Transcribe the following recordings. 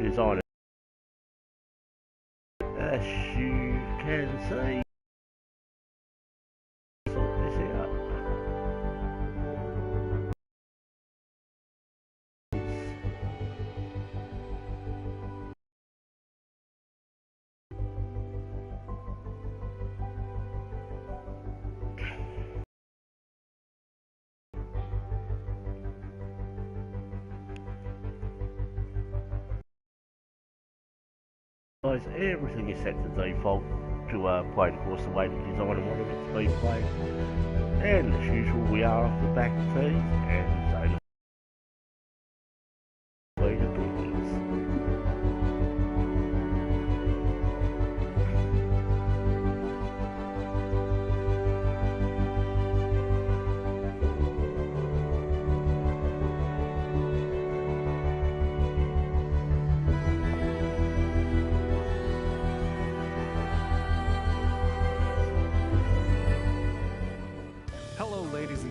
is on. As you can see, sort this out. Guys, everything is set to default to play the course the way the designer wanted it to be played. And as usual, we are off the back tees and zone leader begins.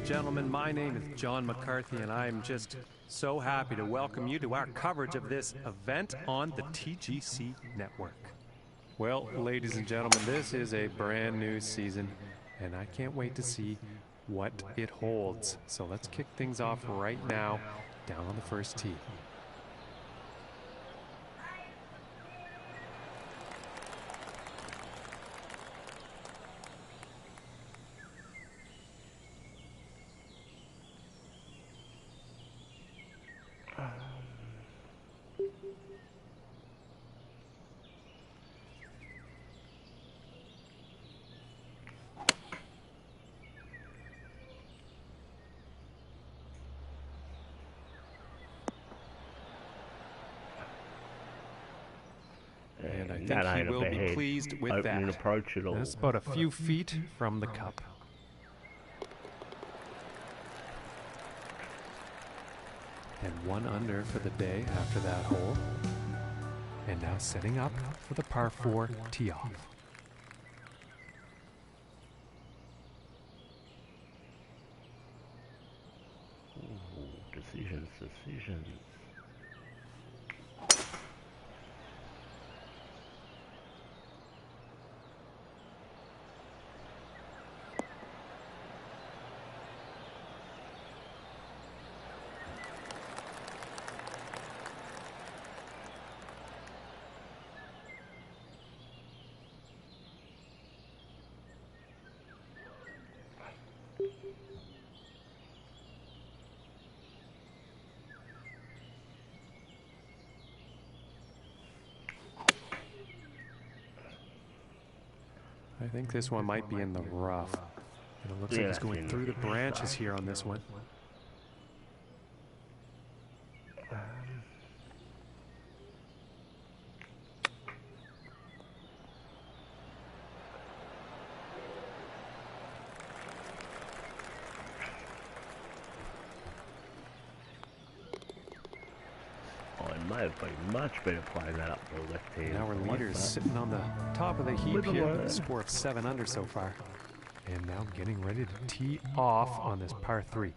Gentlemen, my name is John McCarthy, and I'm just so happy to welcome you to our coverage of this event on the TGC network. Well, ladies and gentlemen, this is a brand new season, and I can't wait to see what it holds. So let's kick things off right now down on the first tee. And I think he will be pleased with that. Approach at all. That's about a few feet from the cup. And 1 under for the day after that hole. And now setting up for the par 4 tee off. Ooh, decisions. I think this one might be in the rough. And it looks like he's going through the branches here on this one. May have been much better playing that up the left hand. Now our leader is sitting on the top of the heap here with a score of 7 under so far. And now getting ready to tee off on this par 3.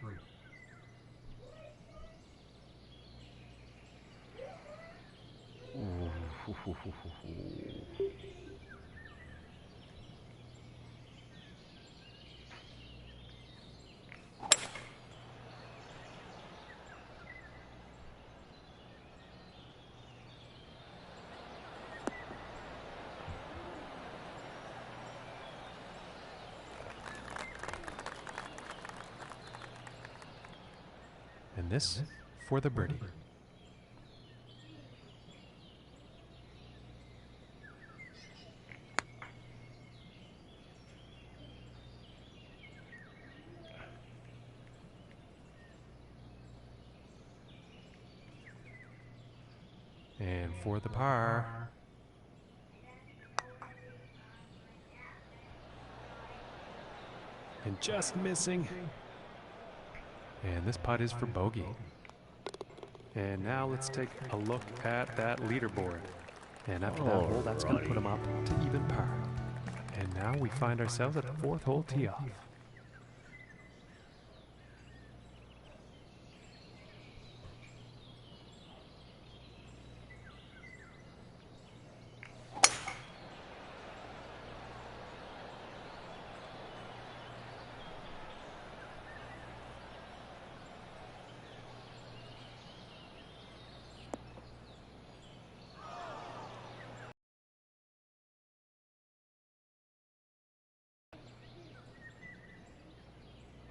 And this for the birdie. And for the par. And just missing. And this putt is for bogey. And now let's take a look at that leaderboard. And after that hole, that's going to put him up to even par. And now we find ourselves at the 4th hole tee off.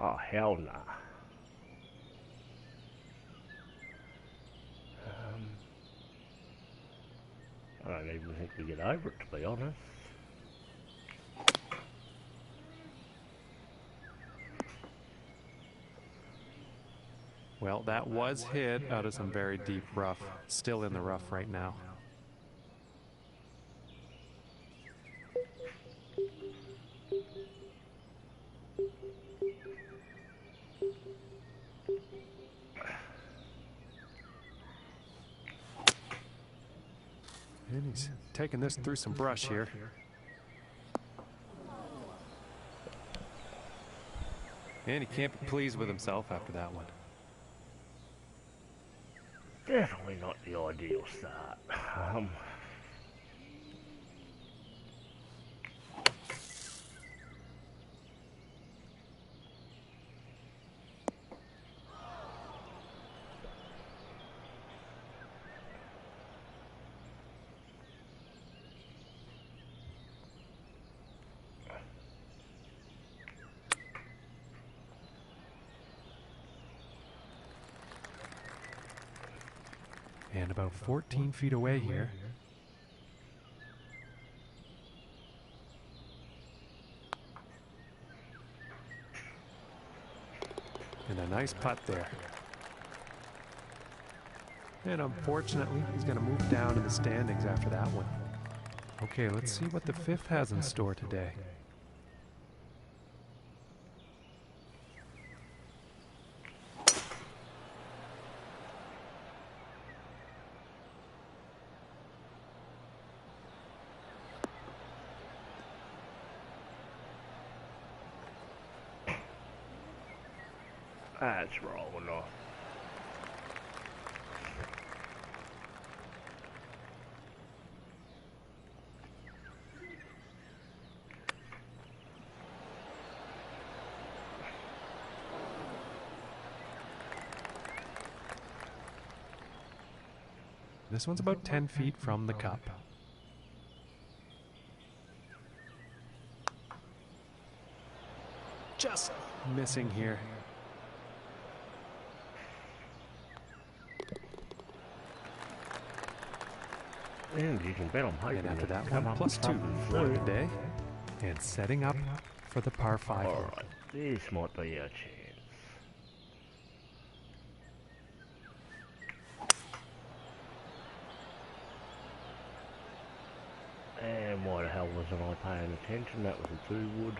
Oh, hell nah. I don't even think we get over it, to be honest. Well, that was hit out of some very deep rough. Still in the rough right now. And he's taking this through some brush here. And he can't be pleased with himself after that one. Definitely not the ideal start. And about 14 feet away here. And a nice putt there. And unfortunately, he's going to move down in the standings after that one. Okay, let's see what the fifth has in store today. That's rolling off. This one's about 10 feet from the cup. Just missing here. And you can bet I'm hoping. And after that one, +2 for the day. And setting up for the par 5. Alright, this might be our chance. And why the hell wasn't I paying attention? That was a 2-wood.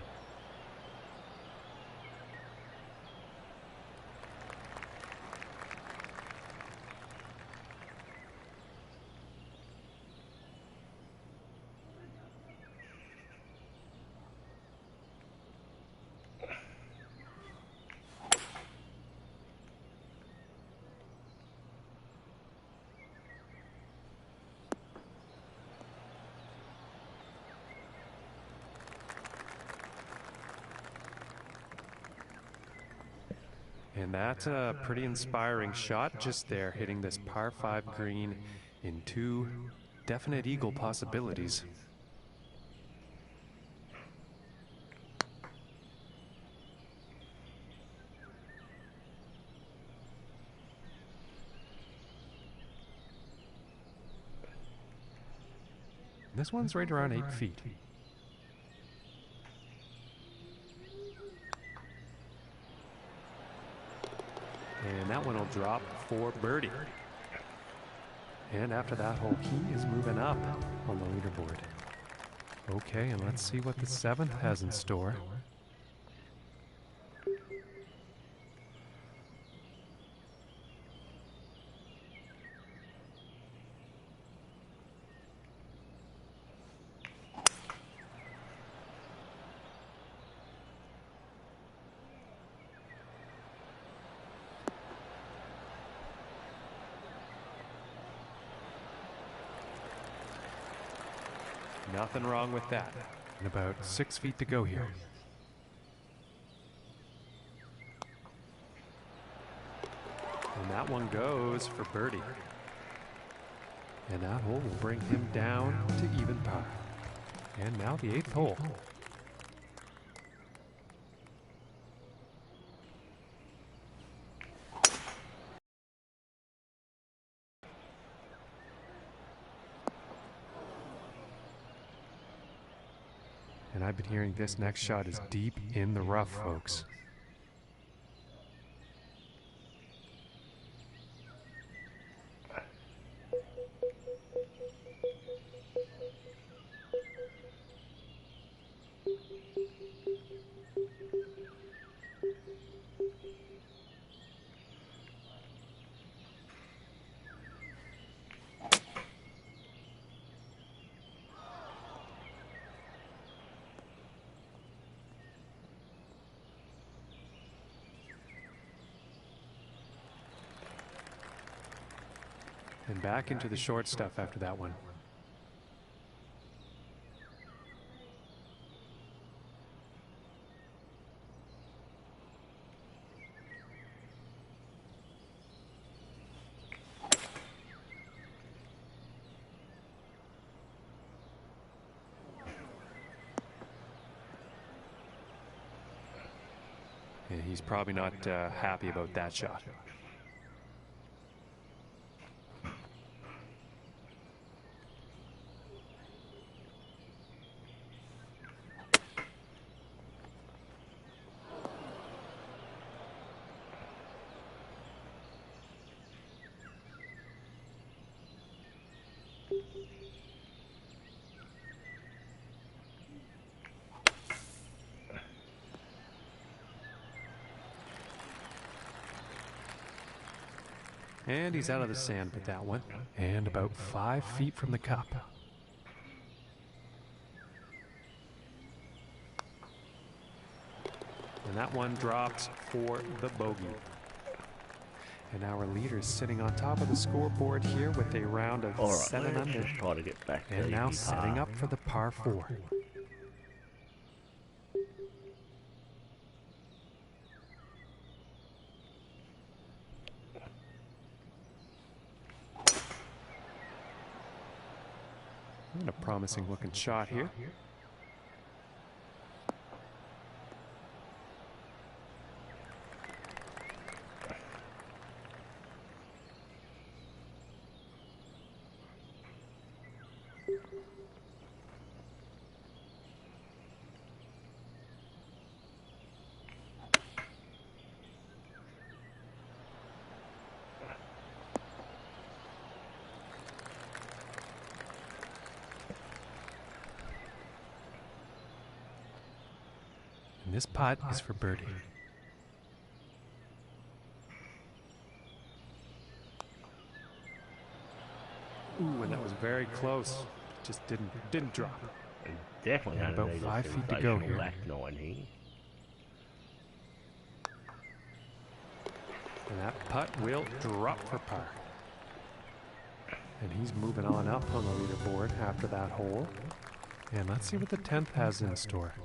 And that's a pretty inspiring shot just there, hitting this par 5 green in 2 definite eagle possibilities. This one's right around 8 feet. And that one will drop for birdie. And after that hole, he is moving up on the leaderboard. Okay, and let's see what the 7th has in store. Nothing wrong with that. And about 6 feet to go here. And that one goes for birdie. And that hole will bring him down to even par. And now the 8th hole. And I've been hearing this next shot is deep in the rough, folks. And back into the short stuff after that one. And he's probably not happy about that shot. And he's out of the sand with that one. And about 5 feet from the cup. And that one drops for the bogey. And our leader's sitting on top of the scoreboard here with a round of 7 under. Just try to get back to And now the setting par. up for the par 4. And a promising looking shot here. And this putt is for birdie. Ooh, and that was very close. Just didn't drop. And definitely And about underneath 5 a feet to go sensational here. back nine here. And that putt will drop for par. And he's moving on up on the leaderboard after that hole. And let's see what the 10th has in store.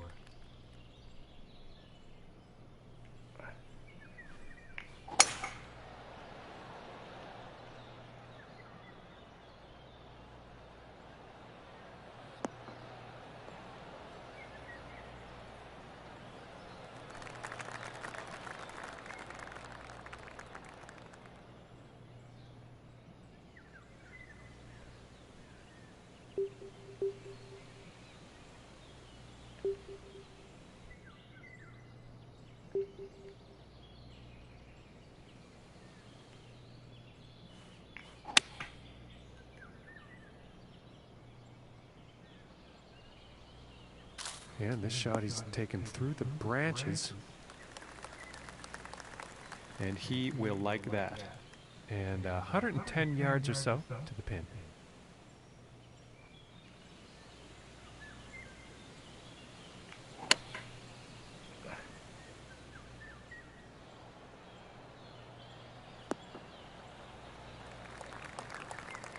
And this shot he's taken through the branches. And he will like that. And 110 yards or so to the pin.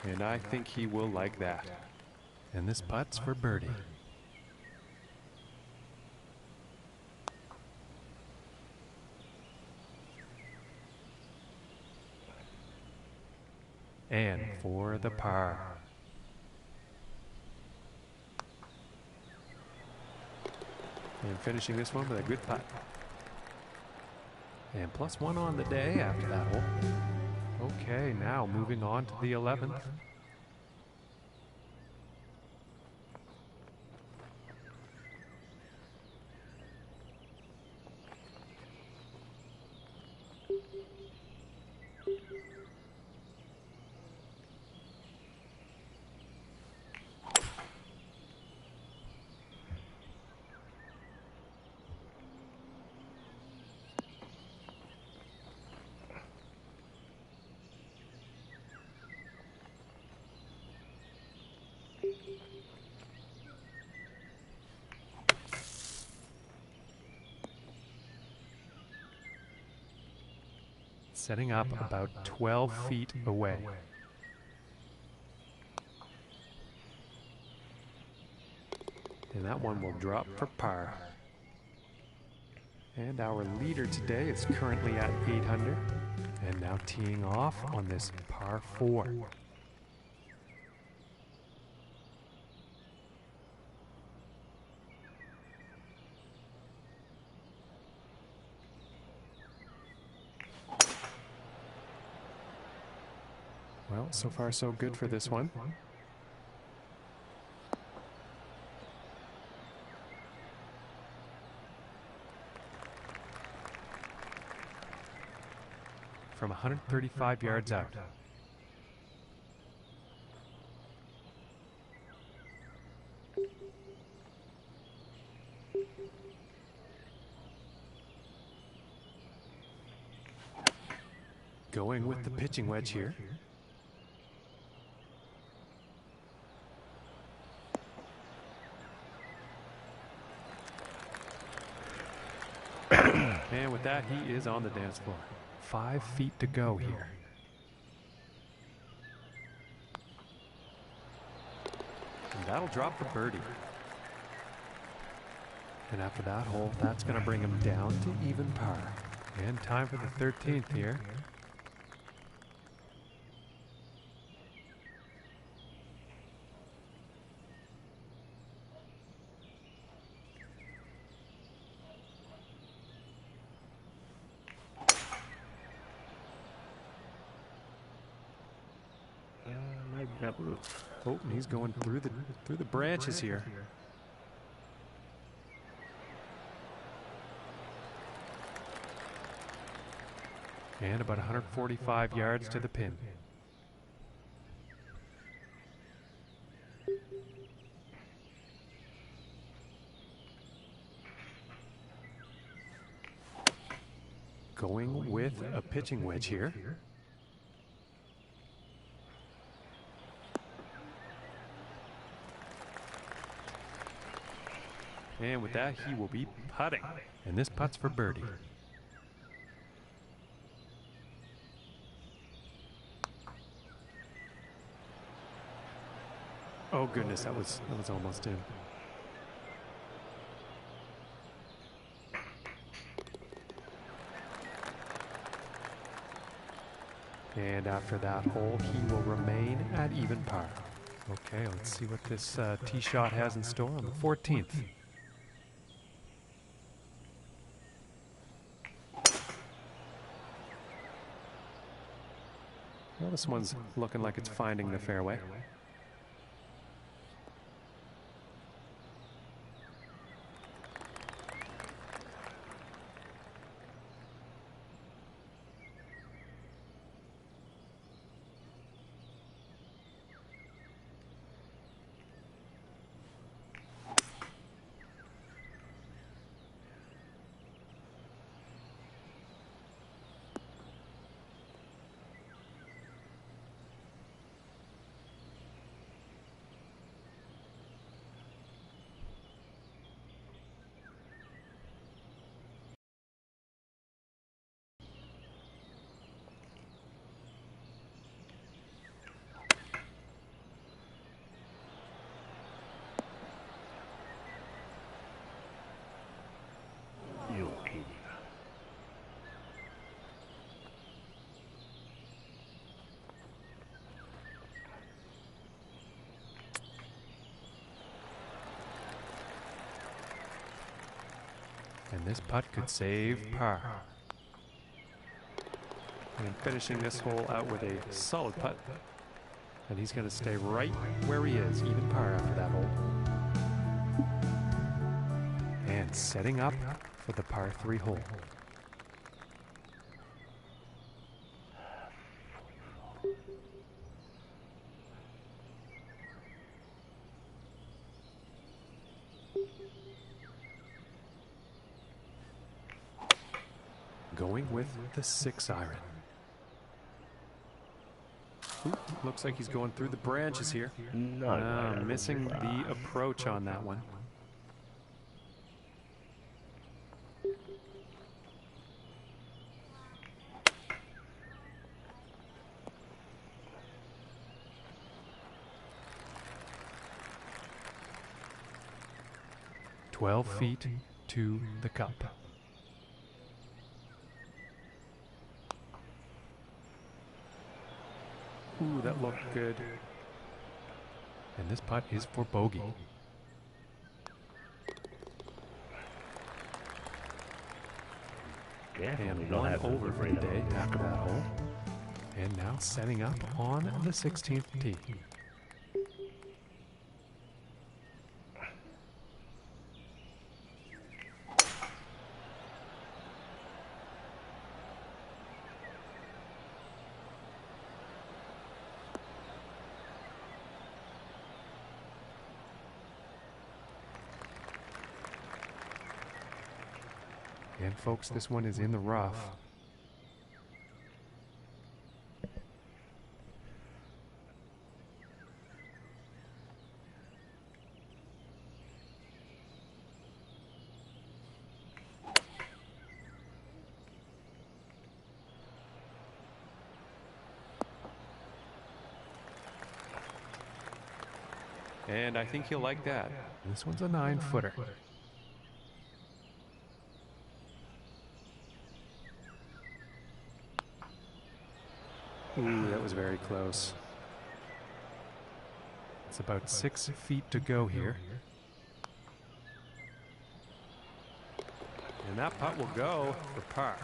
And I think he will like that. And this putt's for birdie. And for the par. And finishing this one with a good putt. And +1 on the day after that hole. Okay, now moving on to the 11th. Setting up about 12 feet away. And that one will drop for par. And our leader today is currently at 800 and now teeing off on this par 4. Well, so far so good for this one. From 135 yards out. Going with the pitching wedge here. And with that, he is on the dance floor. 5 feet to go here. And that'll drop for birdie. And after that hole, that's going to bring him down to even par. And time for the 13th here. Oh, and he's going through the branches here. And about 145 yards to the pin. Going with a pitching wedge here. And with that, he will be putting. And this putt's for birdie. Oh goodness, that was almost in. And after that hole, he will remain at even par. Okay, let's see what this tee shot has in store on the 14th. Well, this one's looking like it's finding the fairway. And this putt could save par. And finishing this hole out with a solid putt. And he's going to stay right where he is, even par after that hole. And setting up for the par 3 hole. Going with the 6 iron. Ooh, looks like he's going through the branches here. No way. Missing the approach on that one. "12 feet to the cup." Ooh, that looked good. And this putt is for bogey. And one over for the day after that hole. And now setting up on the 16th tee. And folks, this one is in the rough. And I think he'll like that. This one's a 9-footer. Ooh, that was very close. It's about 6 feet to go here. And that putt will go for par.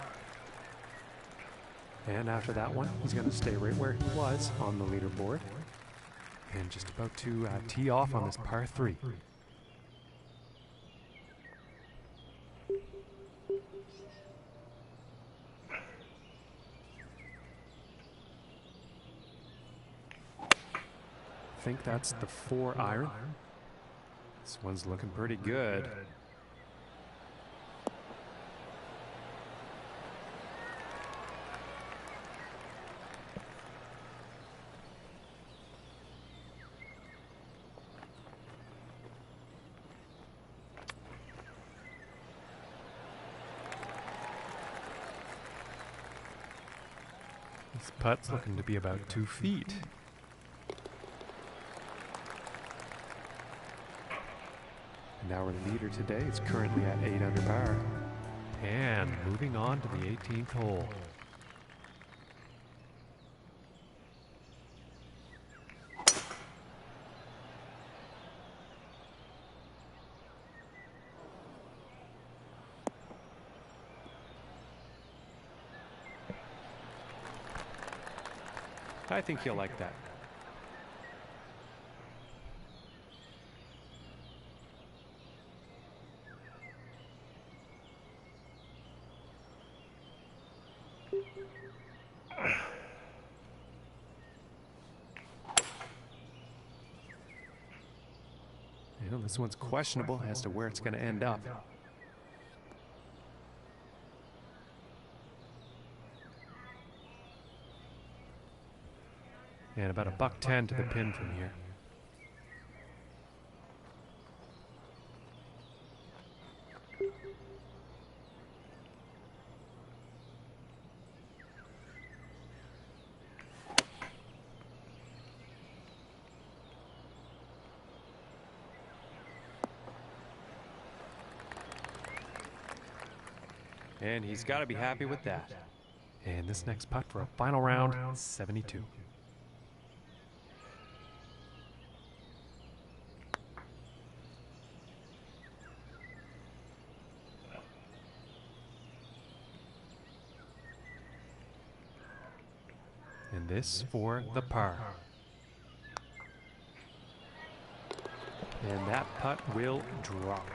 And after that one, he's going to stay right where he was on the leaderboard. And just about to tee off on this par 3. I think that's the 4-iron. This one's looking pretty good. This putt's looking to be about 2 feet. And our leader today is currently at 8 under par. And moving on to the 18th hole. I think he'll like that. You know, this one's questionable as to where it's going to end up. And about $110 to the pin from here. And he's got to be happy with that. And this next putt for a final round, 72. And this for the par. And that putt will drop.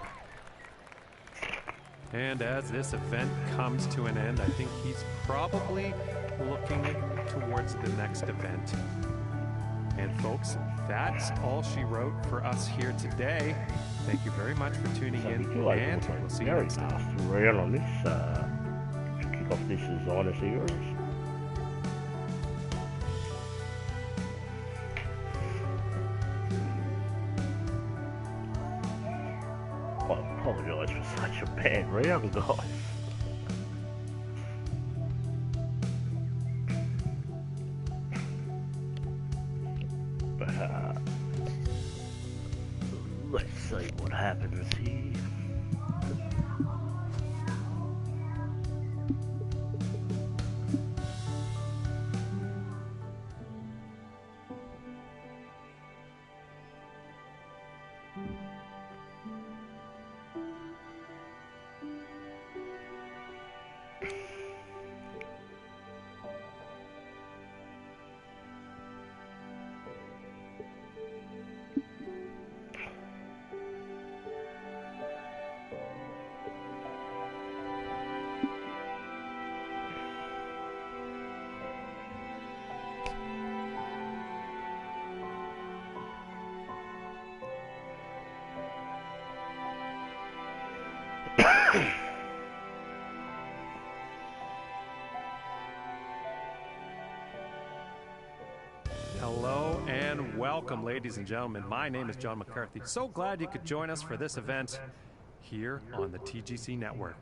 And as this event comes to an end, I think he's probably looking towards the next event. And folks, that's all she wrote for us here today. Thank you very much for tuning in, and we'll see you next time. Real on this to kick off this designer series. apologise for such a bad round, guys. But, let's see what happens here. Hello and welcome, ladies and gentlemen. My name is John McCarthy. So glad you could join us for this event here on the TGC Network.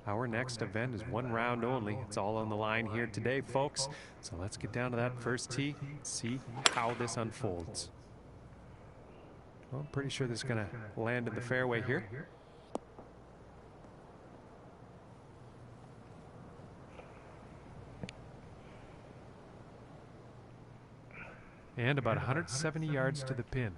Our next event is one round only. It's all on the line here today, folks. So let's get down to that first tee and see how this unfolds. Well, I'm pretty sure this is going to land in the fairway here. And about 170 yards to the pin.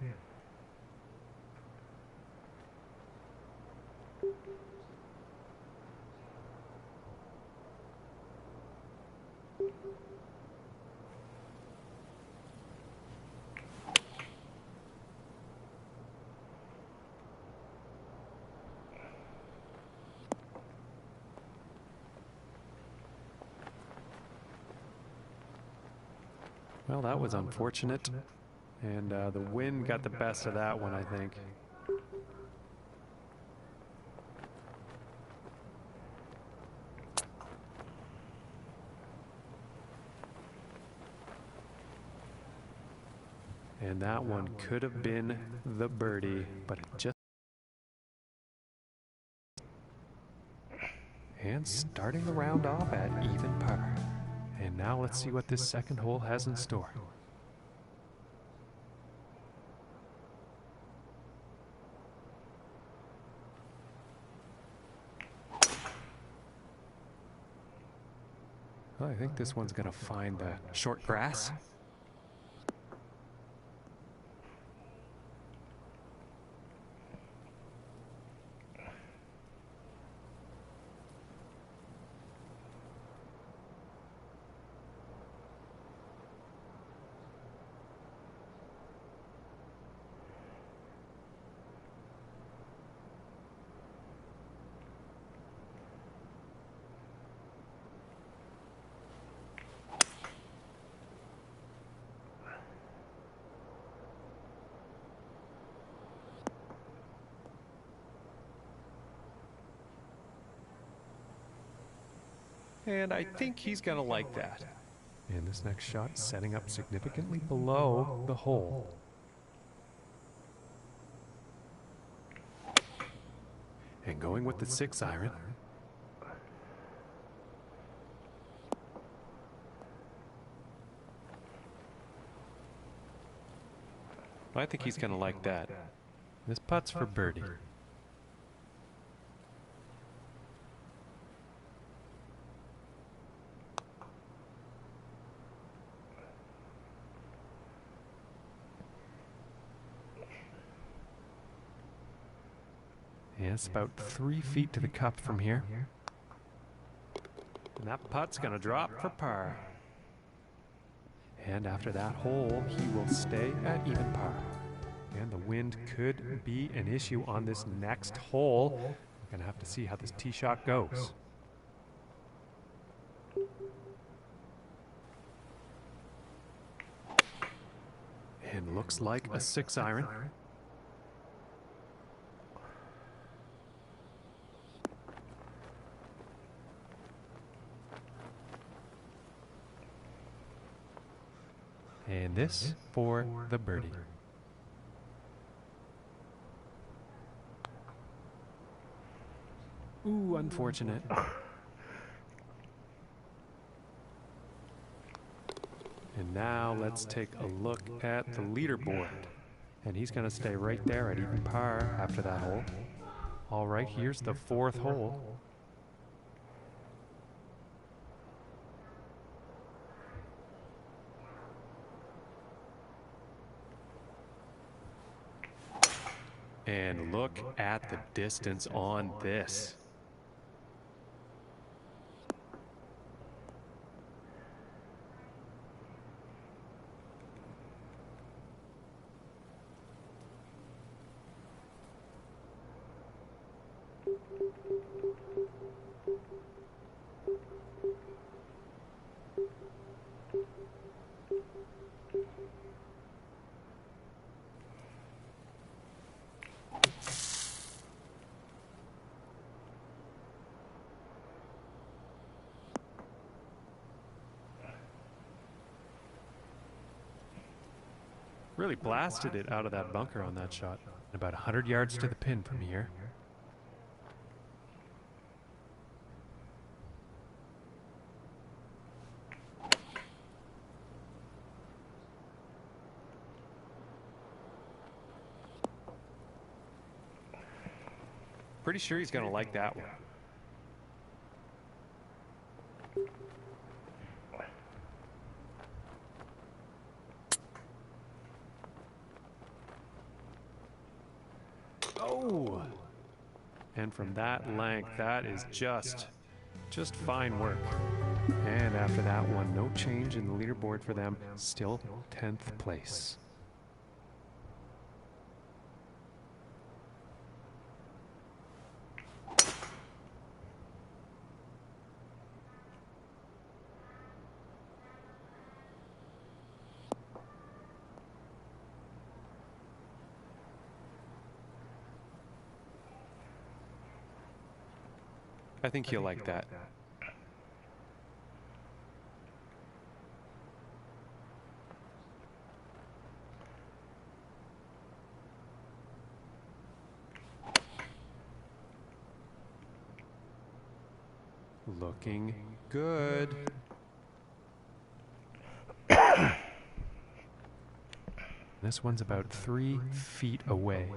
Well, that was unfortunate, and the wind got the best of that one, I think. And that one could have been the birdie, but it just... And starting the round off at even par. And now let's see what this second hole has in store. Well, I think this one's going to find short grass. And I think he's going to like that. And this next shot setting up significantly below the hole. And going with the 6-iron. I think he's going to like that. This putt's for birdie. Yeah, it's about 3 feet to the cup from here. And that putt's going to drop for par. And after that hole, he will stay at even par. And the wind could be an issue on this next hole. We're going to have to see how this tee shot goes. And looks like a 6-iron. And this for the birdie. Ooh, unfortunate. And now let's take a look at the leaderboard. And he's going to stay right there at even par after that hole. All right, here's the fourth hole. And look at the distance on this. Really blasted it out of that bunker on that shot. About 100 yards to the pin from here. Pretty sure he's going to like that one. Oh! And from that length, that is just fine work. And after that one, no change in the leaderboard for them. Still 10th place. I think he'll like that. Looking good. This one's about 3 feet away.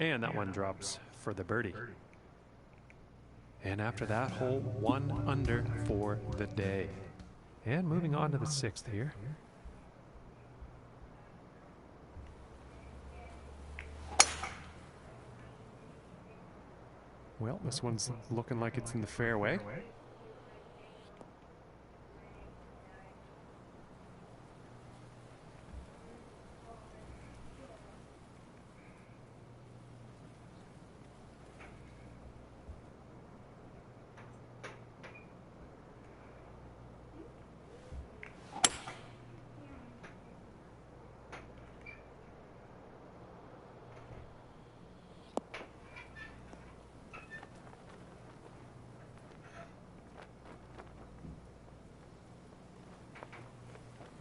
And that one drops for the birdie. And after that hole, 1 under for the day. And moving on to the 6th here. Well, this one's looking like it's in the fairway.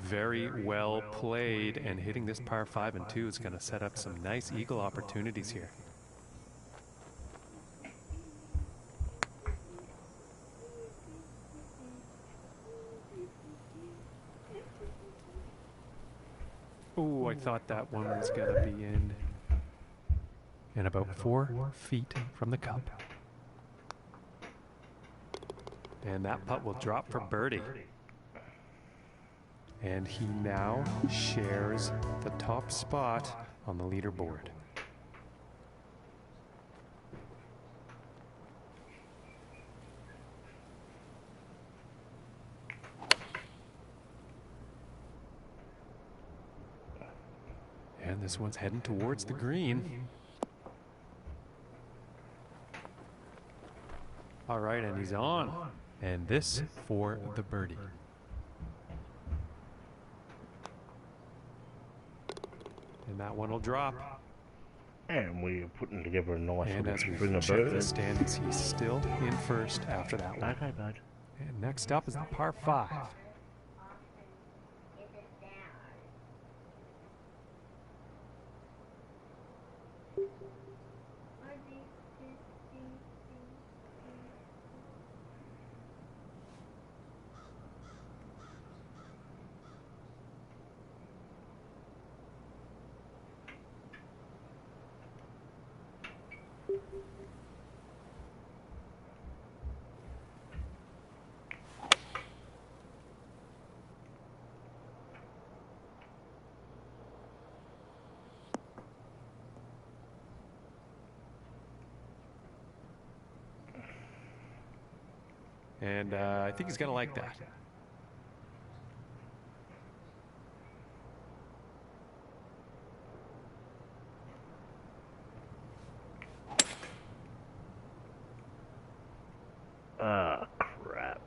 Very well played, and hitting this par 5 and 2 is going to set up some nice eagle opportunities here. Oh, I thought that one was going to be in. And about 4 feet from the cup. And that putt will drop for birdie. And he now shares the top spot on the leaderboard. And this one's heading towards the green. All right, and he's on. And this for the birdie. And that one will drop. And we're putting together a nice and as we string of check the birds. standings, he's still in first after that one. Okay, bud. And next up is the par 5. And I think he's going to like that. Ah, crap.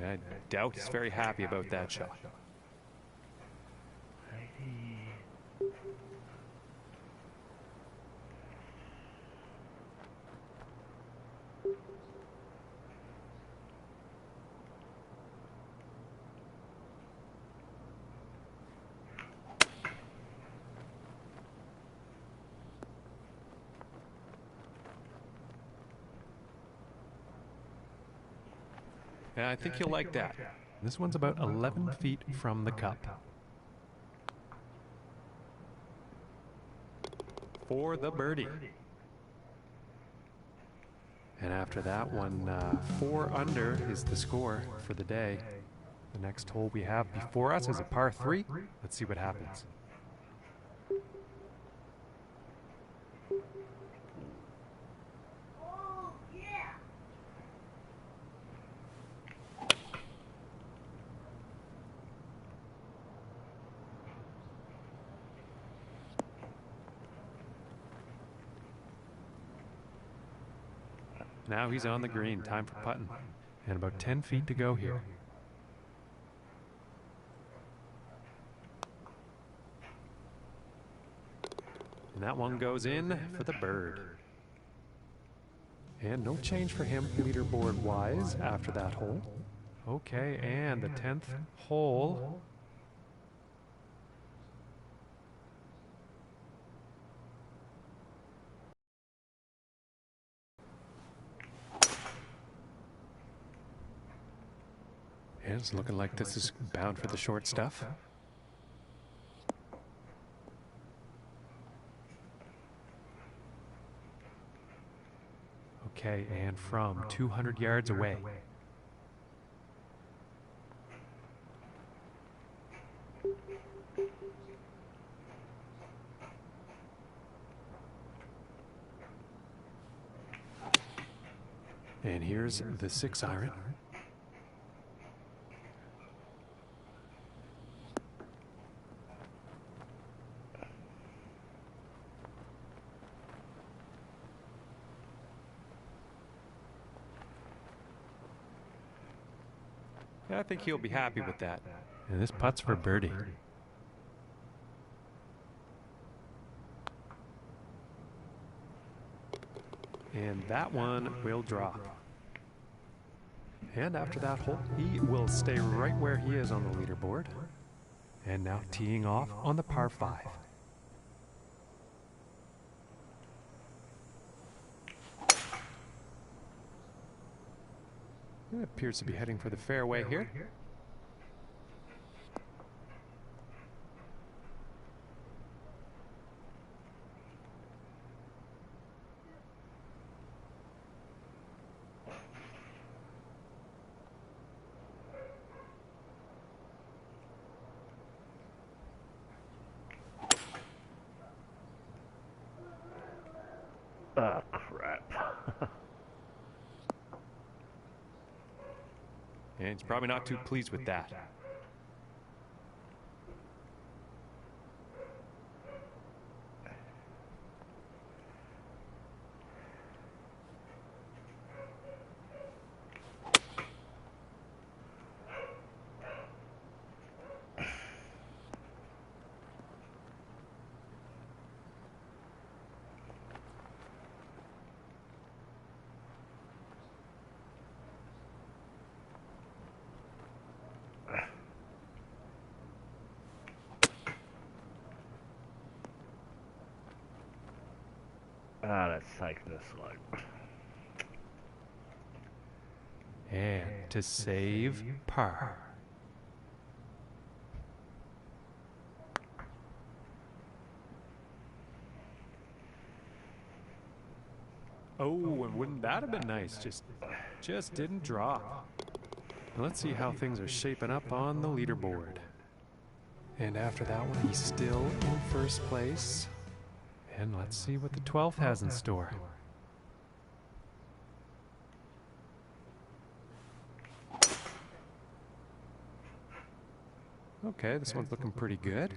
I doubt he's very happy about that shot. Yeah, I think you'll like that. This one's about 11 feet from the cup. For the birdie. And after that one, 4 under is the score for the day. The next hole we have before us is a par 3. Let's see what happens. Now he's on the green, time for putting. And about 10 feet to go here. And that one goes in for the bird. And no change for him leaderboard-wise after that hole. Okay, and the 10th hole. And it's looking like this is bound for the short stuff. Okay, and from 200 yards away. And here's the 6-iron. I think he'll be happy with that. And this putt's for birdie. And that one will drop. And after that hole, he will stay right where he is on the leaderboard. And now teeing off on the par 5. It appears to be heading for the fairway here. Ah, crap. And he's probably not too pleased with that. Ah, that's taking a slope. And to save par. Oh, and wouldn't that have been nice? Just didn't drop. Let's see how things are shaping up on the leaderboard. And after that one, he's still in first place. And let's see what the 12th has in store. Okay, this one's looking pretty good.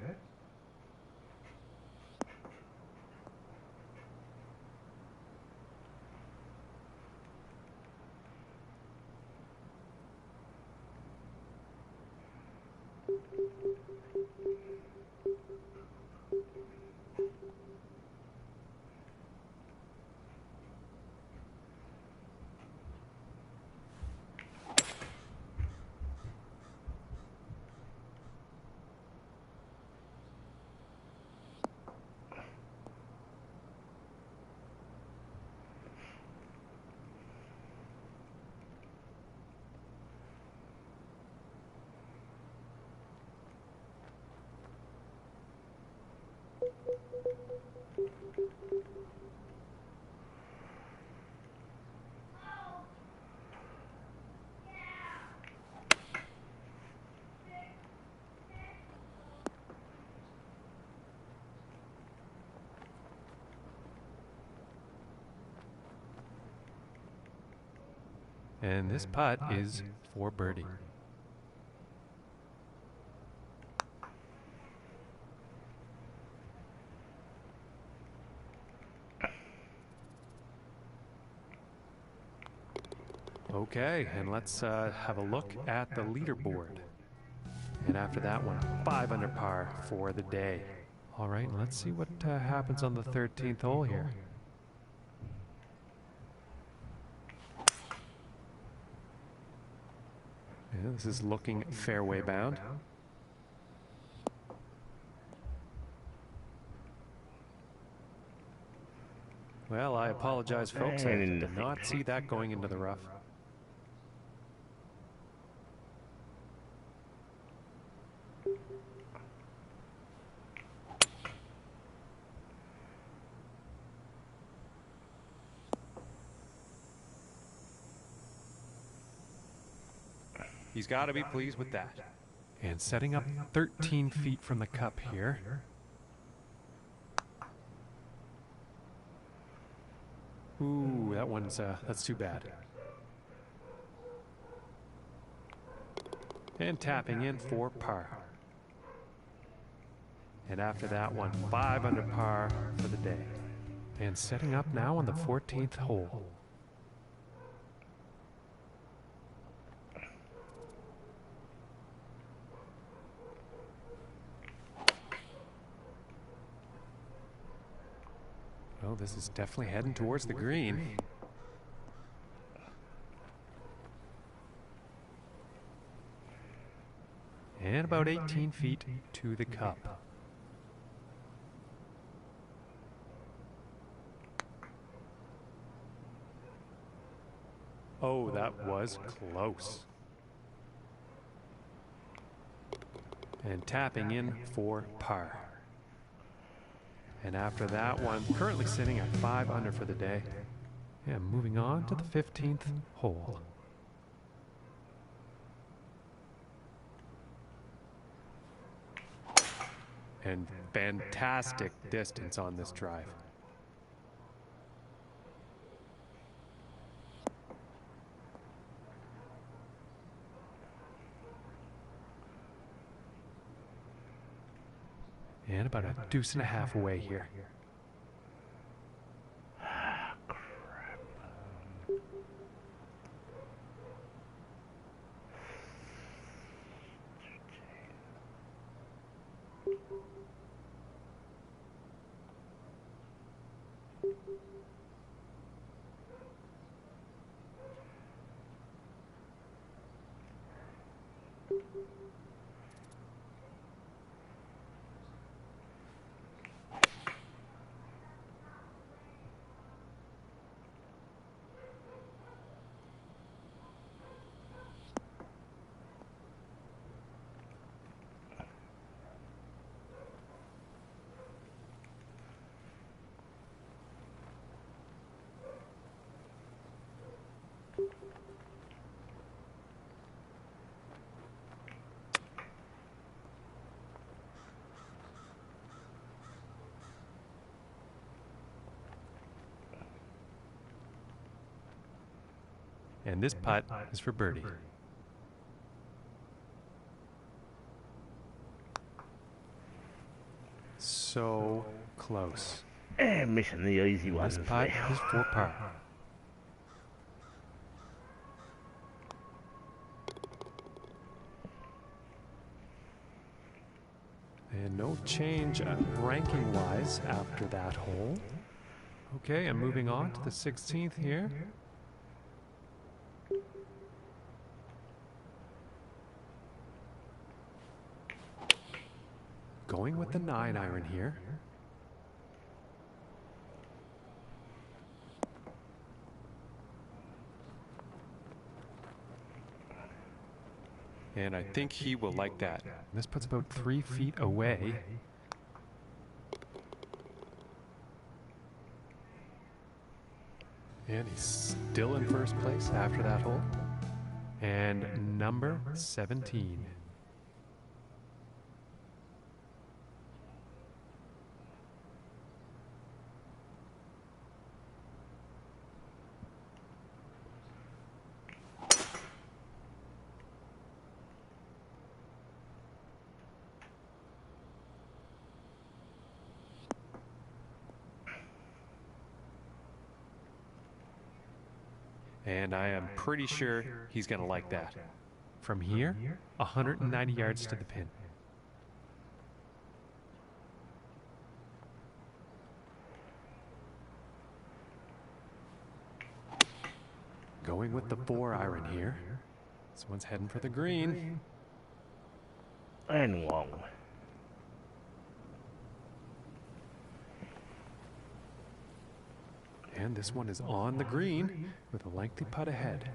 And this putt is for birdie. Okay, and let's have a look at the leaderboard. And after that one, 5 under par for the day. All right, and let's see what happens on the 13th hole here. Yeah, this is looking fairway bound. Well, I apologize, folks. I did not see that going into the rough. He's got to be pleased with that. And setting up 13 feet from the cup here. Ooh, that one's, that's too bad. And tapping in for par. And after that one, 5 under par for the day. And setting up now on the 14th hole. Well, this is definitely heading towards the green. And about 18 feet to the cup. Oh, that was close. And tapping in for par. And after that one, currently sitting at 5 under for the day. And moving on to the 15th hole. And fantastic distance on this drive. And about a deuce and a half away here. And this putt is for birdie. So close. And missing the easy one. This putt is for par. And no change ranking-wise after that hole. Okay, I'm moving on to the 16th here. Going with the 9-iron here. And I think he will like that. This puts about 3 feet away. And he's still in first place after that hole. And number 17. And I am pretty sure he's going to like that. From here, 190 yards to the pin. Going with the 4-iron here. This one's heading for the green. And long. And this one is on the green with a lengthy putt ahead.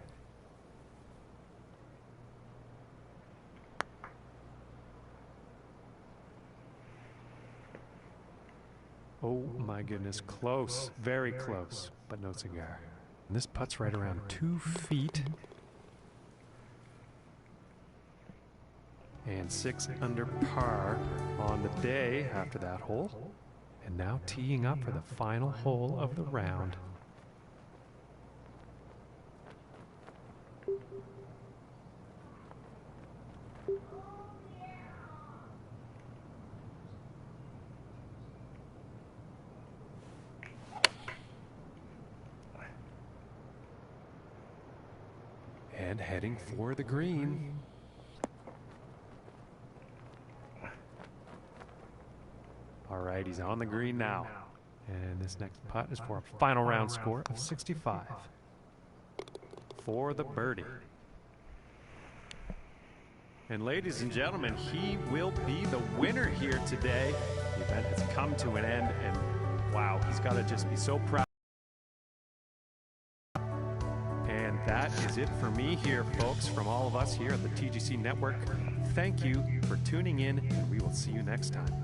Oh my goodness, close, very close, but no cigar. And this putt's right around 2 feet. And 6 under par on the day after that hole. And now teeing up for the final hole of the round. And heading for the green. All right, he's on the green now. And this next putt is for a final round score of 65. For the birdie. And ladies and gentlemen, he will be the winner here today. The event has come to an end, and wow, he's got to just be so proud. And that is it for me here, folks, from all of us here at the TGC Network. Thank you for tuning in, and we will see you next time.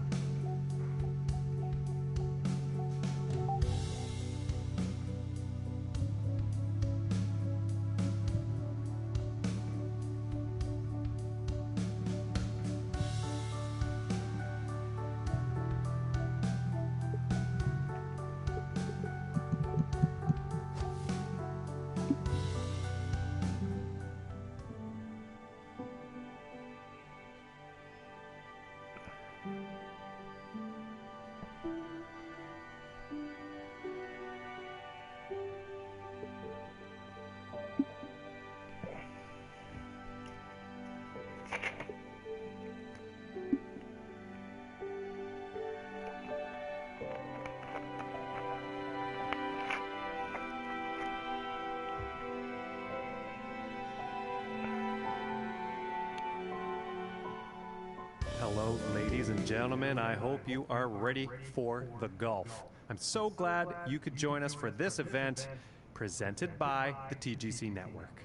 Hello, ladies and gentlemen. I hope you are ready for the golf. I'm so glad you could join us for this event presented by the TGC Network.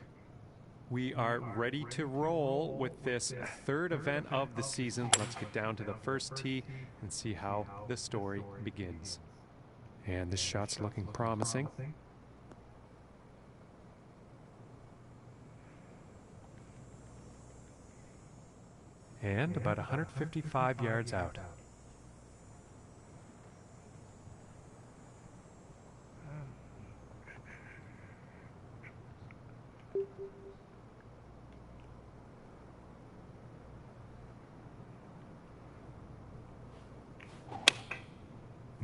We are ready to roll with this third event of the season. Let's get down to the first tee and see how the story begins. And this shot's looking promising. And about 155 yards out.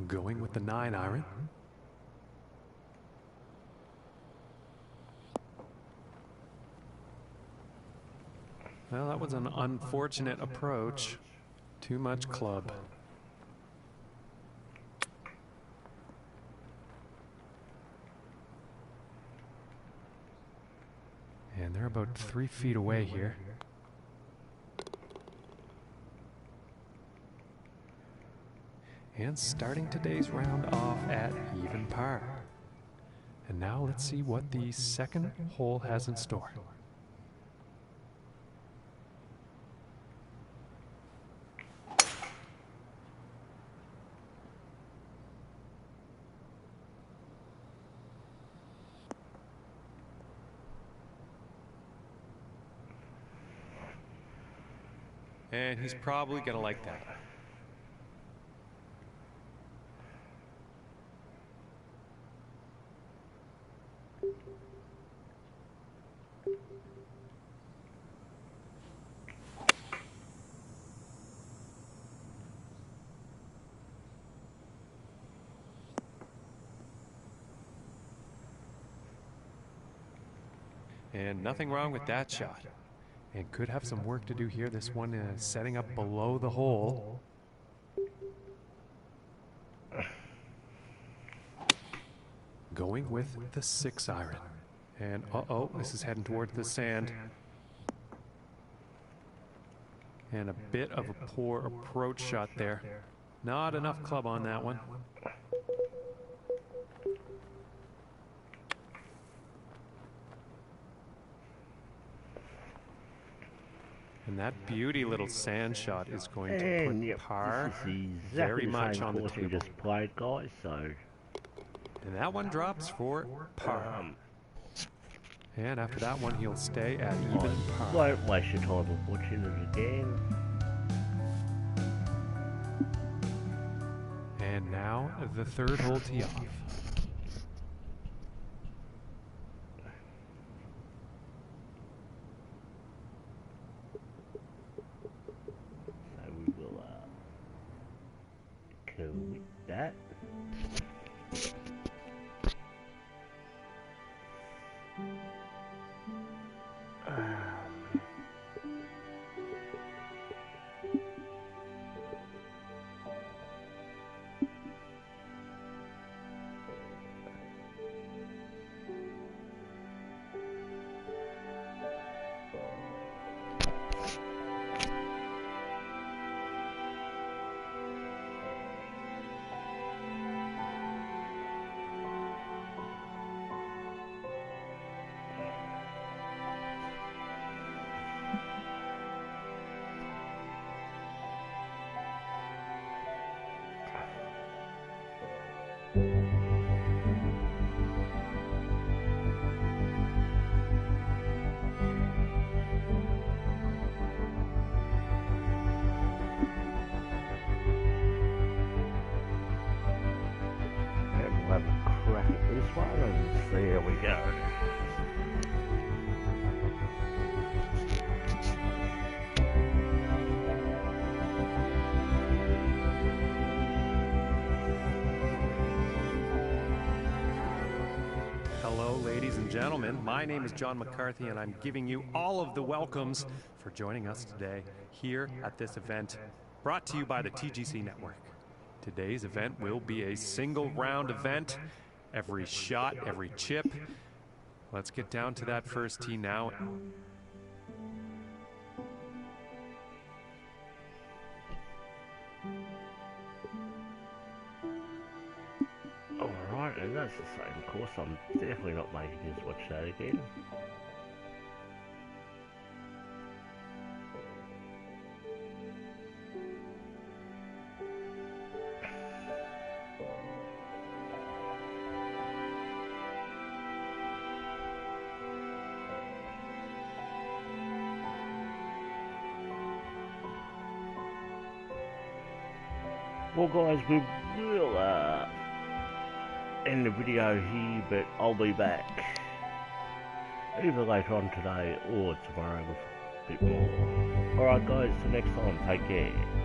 Going with the 9-iron. Well, that was an unfortunate approach. Too much club. And they're about 3 feet away here. And starting today's round off at even par. And now let's see what the second hole has in store. And he's probably gonna like that. And nothing wrong with that shot. And could have some work to do here. This one is setting up below the hole. Going with the 6-iron. And uh-oh, this is heading towards the sand. And a bit of a poor approach shot there. Not enough club on that one. And that beauty little sand shot is going to put par very much on the table. We just played, guys, so. And that one drops for par. And after that one, he'll stay at even par. Won't waste your time watching it again. And now the third hole tee off. With that. This one, and there we go. Hello, ladies and gentlemen. My name is John McCarthy, and I'm giving you all of the welcomes for joining us today here at this event brought to you by the TGC Network. Today's event will be a single round event. Every shot, every chip. Let's get down to that first tee now. Alright, and that's the same course. I'm definitely not making you watch that again. Well guys, we will end the video here, but I'll be back either later on today or tomorrow with a bit more. Alright guys, till next time, take care.